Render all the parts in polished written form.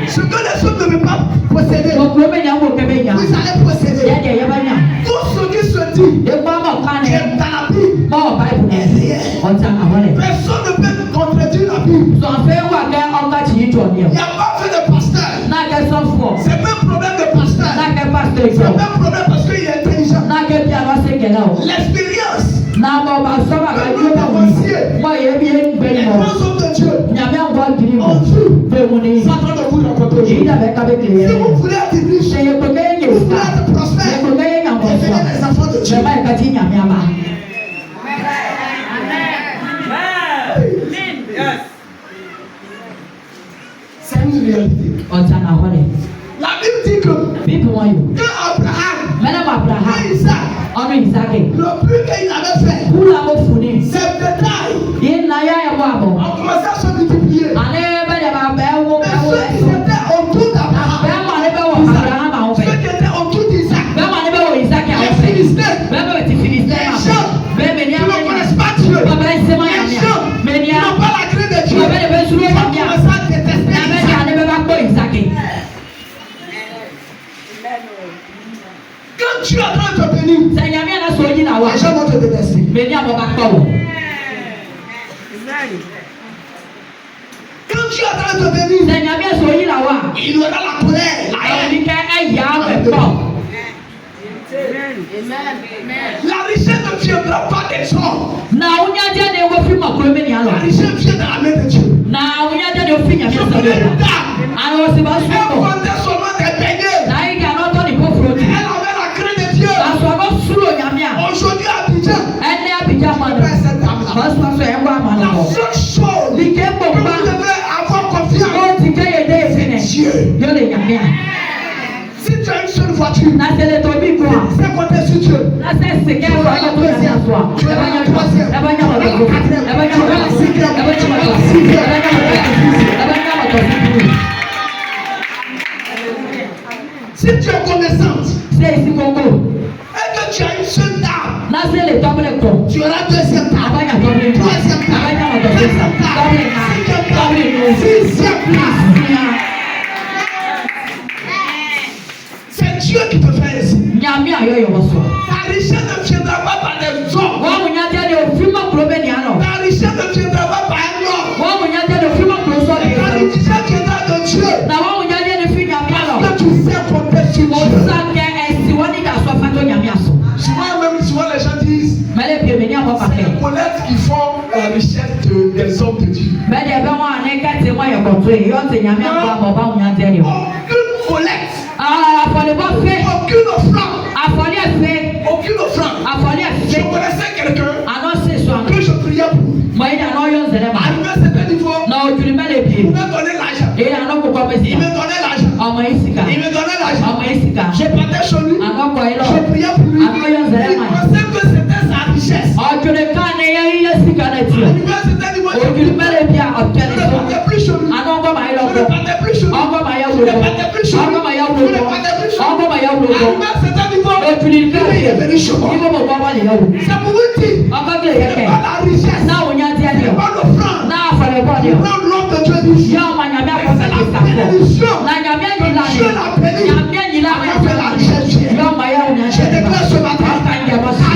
Ce que les autres ne peuvent pas posséder, vous allez posséder. Tout ce qui se dit qui est dans la Bible est réel. Personne ne peut contredire la Bible. Il n'y a pas fait de pasteur. C'est pas un problème de pasteur. C'est pas un problème parce qu'il est intelligent. L'expérience. Les grands hommes de Dieu ont vu Satan de vous rencontrer. Si vous voulez être riche, vous voulez être prospère, devenez les enfants de Dieu. C'est une réalité. La Bible dit que Abraham et Isaac, le plus qu'il avait fait, c'est le détail. On commençait à se multiplier. Mais ceux qui étaient autour d'Abraham, ceux qui étaient autour d'Isaac, les Philistins, les gens qui ne connaissent pas Dieu, les gens qui n'ont pas la crainte de Dieu, ils ont commencé à détester Isaac. Quand tu es en train de te bénir, les gens vont te détester. Quand tu es en train de te bénir, il y aura la colère, la haine. La richesse ne viendra pas des hommes. La richesse vient de la main de Dieu. Je connais une dame. Elle vendait seulement des beignets. Elle avait la crainte de Dieu. Aujourd'hui à Abidjan, je paie cette dame-là. La seule chose que vous devez avoir confiance, c'est Dieu. Si tu as une seule voiture, c'est compter sur Dieu. Tu auras la deuxième, tu auras la troisième, tu auras la quatrième, tu auras la cinquième, tu auras la sixième. Si tu es connaissante et que tu as une seule dame, tu auras deuxième dame, troisième dame, quatrième dame, cinquième dame, sixième place. C'est Dieu qui te fait ainsi. Ta richesse ne viendra pas par des hommes. Ta richesse ne viendra pas par un homme. Ta richesse viendra de Dieu. Parce que tu sais compter sur Dieu. Souvent les gens disent c'est les collègues qui font la richesse des hommes de Dieu. Aucune collecte, aucune offrande. Je connaissais quelqu'un que je priais pour. Arrivé à un certain niveau, il me donnait l'argent. Il me donnait l'argent. Je partais chez lui, je priais pour lui. Il pensait que c'était sa richesse. Arrivé à un certain niveau, je ne partais plus chez lui. Je ne partais plus chez lui. Arrivé à un certain niveau, il est venu chez moi. C'est pour vous dire, ce n'est pas la richesse, ce n'est pas l'offrande. L'offrande, l'homme de Dieu dit, c'est la bénédiction. Dieu l'a béni. Après la richesse vient. Je déclare ce matin, la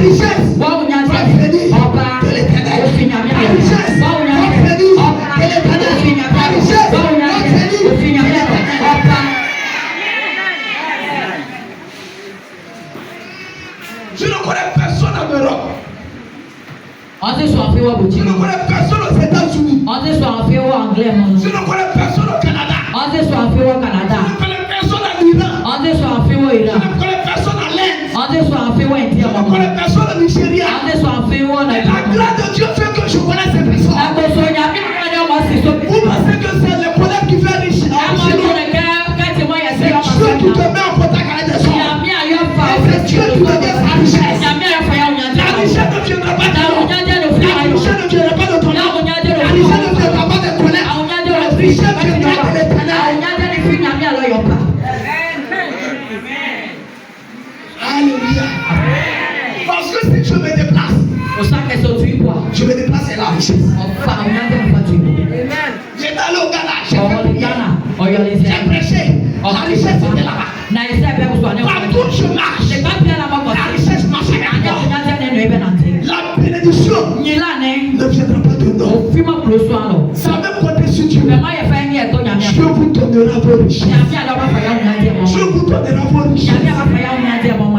richesse va venir de l'éternel. La richesse va venir de l'éternel. La richesse va venir de l'éternel. Je ne connais personne en Europe. Je ne connais personne aux États-Unis. Je ne connais personne au Canada. Je ne connais personne en Iran. Je ne connais personne en l'Inde. Je ne connais personne au Nigeria. La grâce de Dieu fait que je connais ces personnes. Vous pensez que c'est le problème qui fait riche? C'est Dieu qui te met en contact avec des gens. C'est Dieu qui te donne sa richesse. La richesse ne viendra pas de toi. La richesse ne viendra pas de ton âme. La richesse ne viendra pas de ton âme. La richesse viendra de l'éternel. Alléluia. Parce que si je me déplace, je me déplace à la richesse. J'étais allé au Ghana, j'ai fait prière. Partout je marche, la richesse marche avec moi. La bénédiction ne viendra pas de nous. Ça va même compter sur Dieu. Dieu vous donnera vos richesses. Dieu vous donnera vos richesses.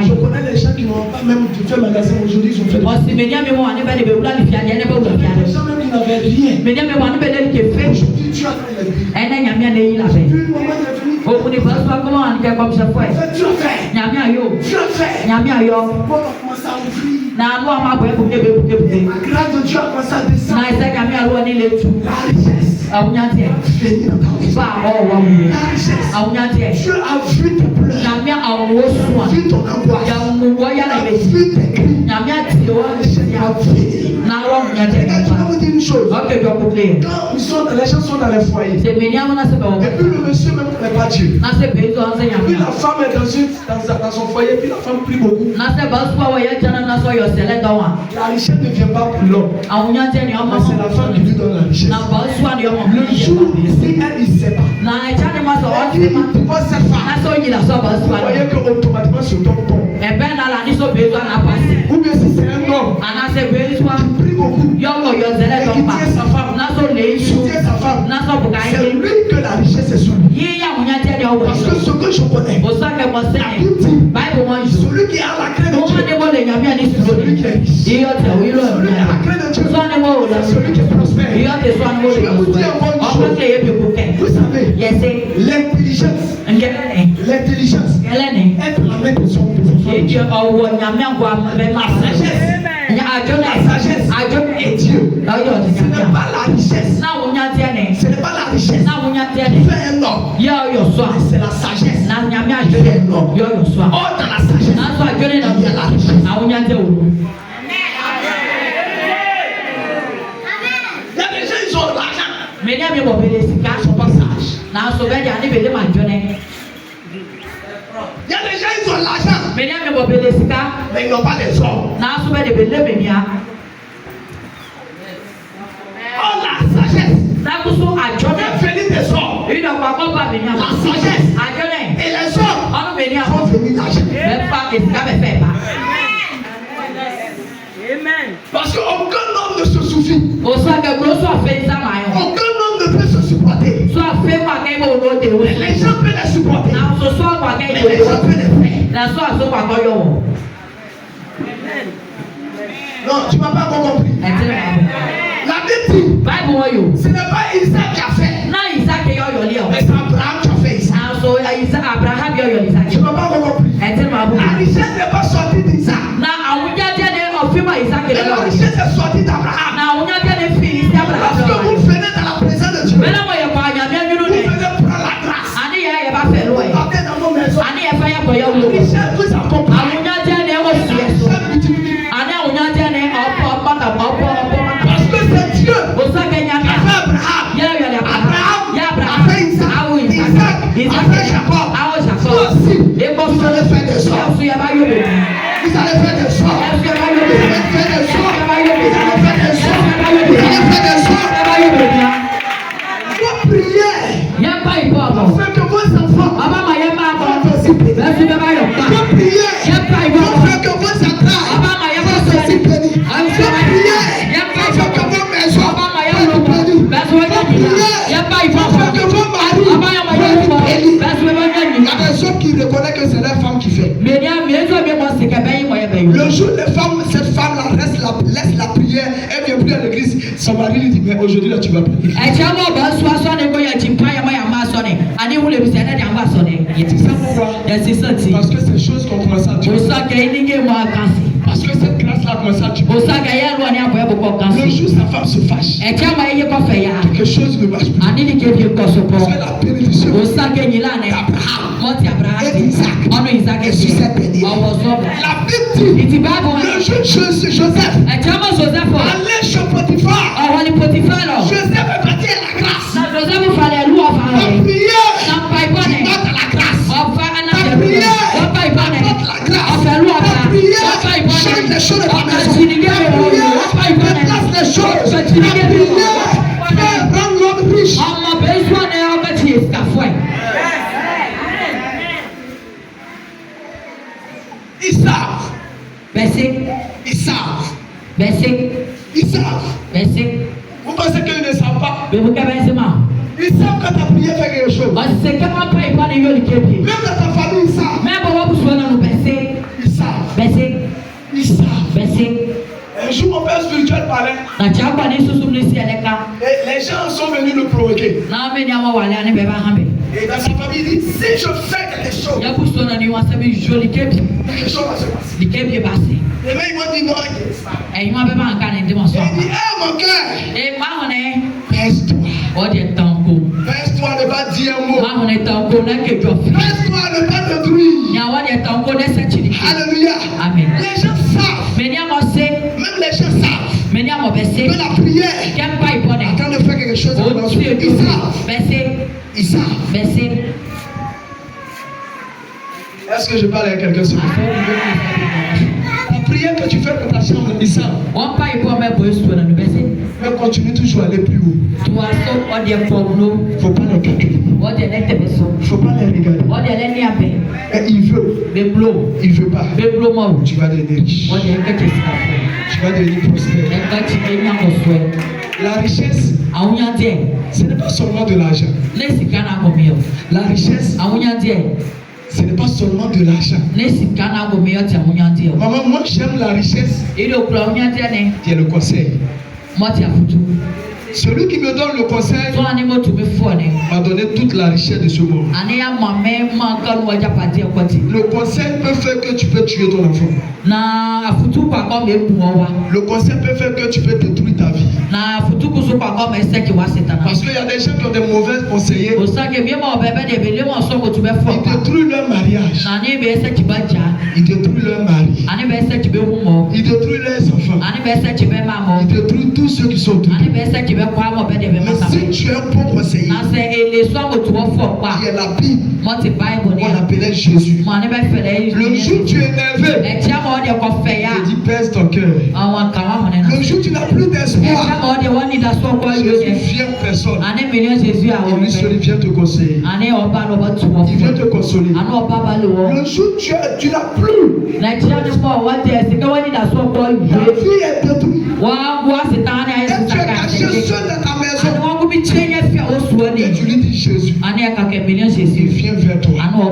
Je connais les gens qui n'ont pas même fait magasin aujourd'hui, ils ont fait des gens même qui n'avaient rien. Aujourd'hui, Dieu a fait les billes. Puis le moment de venir, Dieu a fait. On a commencé à ouvrir. La grâce de Dieu a commencé à descendre. La richesse. La richesse. Dieu a vu tes pleurs. Dieu a vu ton angoisse. Dieu a vu tes cris. Dieu a vu. Regarde, je vais vous dire une chose. Quand les gens sont dans les foyers, et puis le monsieur même ne connaît pas Dieu. Puis la femme est dans son foyer, puis la femme prie beaucoup. La richesse ne vient pas pour l'homme. C'est la femme qui lui donne la richesse. Le jour où elle ne sait pas, il voit cette femme. Vous voyez qu'automatiquement ce don tombe. Ou bien si c'est un homme qui prie beaucoup, et qui tient sa femme, soutient sa femme, c'est lui que la richesse est sur lui. Parce que ce que je connais, la Bible dit, celui qui a la crainte de Dieu, celui qui est riche. Celui qui a la crainte de Dieu, celui qui est prospère. Je vais vous dire une chose. Vous savez, l'intelligence est la main de son pouvoir. La sagesse est Dieu. Ce n'est pas la richesse. Ce n'est pas la richesse qui fait un homme. C'est la sagesse qui fait un homme. Or dans la sagesse, il y a la richesse. Il y a des gens, ils ont l'argent. Ils ne sont pas sages. Il y a des gens, ils ont l'argent. Mais ils n'ont pas les hommes. Oh, la sagesse. Venir des hommes. La sagesse. Et les hommes vont venir l'argent. Parce qu'aucun homme ne se suffit. Aucun homme ne peut se supporter. Les gens peuvent les supporter. Mais les gens peuvent les faire. Non, tu ne m'as pas compris. La Bible dit, ce n'est pas Isaac qui a fait. Mais c'est Abraham qui a fait Isaac. Tu ne m'as pas compris. La richesse n'est pas sortie d'Isaac. Et la richesse est sortie d'Abraham. Lorsque vous venez dans la présence de Dieu, vous venez prendre la grâce. Vous partez dans vos maisons. La richesse vous accompagne. Parce que c'est Dieu qui a fait Abraham a fait Isaac, Isaac a fait Jacob. Vous aussi, vous allez faire des sorts. Vous allez faire des sorts. Vous allez faire des sorts. Vous allez faire des sorts. Vos prières afin que vos enfants soient aussi bénis. Vos prières afin que vos entrailles soient aussi bénis. Vos prières afin que vos maisons soient bénies. Vos prières afin que vos maris soient bénis. Il y a des hommes qui reconnaissent que c'est leur femme qui fait. Le jour cette femme-là laisse la prière, elle vient prier à l'église. Son mari lui dit, mais aujourd'hui là tu vas prier. Parce que c'est choses qu'on commence à dire. Parce que cette grâce-là commence à dire. Le jour sa femme se fâche, quelque chose ne marche plus. Parce que la bénédiction d'Abraham et d'Isaac est sur cette bénie. La Bible dit, le jeune Joseph allait chez Potiphar. Joseph est parti à la grâce. La prière note la grâce. La prière apporte la grâce. La prière change les choses de ta maison. La prière déplace les choses. La prière fait rendre l'homme riche. prière fait quelque chose. Même dans ta famille, ils savent. Ils savent. Ils savent. Un jour, mon père spirituel parlait. Et les gens sont venus le provoquer. Et dans sa famille, il dit, si je fais quelque chose, quelque chose va se passer. Les mecs vont dire non. Il dit, mon cœur, baisse-toi. Baisse-toi, ne pas dire un mot. Baisse-toi, ne pas détruire. Alléluia. Amen. Les gens savent. Même les gens savent. Que la prière est en train de faire quelque chose. Ils savent. Est-ce que je parle à quelqu'un ce matin? La prière que tu fais pour ta chambre, ils savent. Mais continue toujours à aller plus haut. Il ne faut pas les calculer. Il ne faut pas les regarder. Et il veut. Il ne veut pas. Tu vas devenir riche. Tu vas devenir prospère. La richesse, ce n'est pas seulement de l'argent. La richesse, ce n'est pas seulement de l'argent. Maman, moi j'aime la richesse qui est le conseil. Celui qui me donne le conseil m'a donné toute la richesse de ce monde. Le conseil peut faire que tu peux tuer ton enfant. Le conseil peut faire que tu peux détruire ta vie. Parce qu'il y a des gens qui ont des mauvais conseillers. Ils détruisent leur mariage. Ils détruisent leur mari. Ils détruisent leurs enfants. Ils détruisent tous ceux qui sont autour. Mais si tu es un bon conseiller, qui est la Bible, on l'appelait Jésus. Le jour où tu es énervé, il dit pèse ton cœur. Le jour où tu n'as plus d'espoir, Jésus vient en personne. Et lui seul vient te conseiller. Il vient te consoler. Le jour où tu n'as plus, ta vie est détruite. Et tu es caché seul dans ta maison. Et tu lui dis Jésus. Il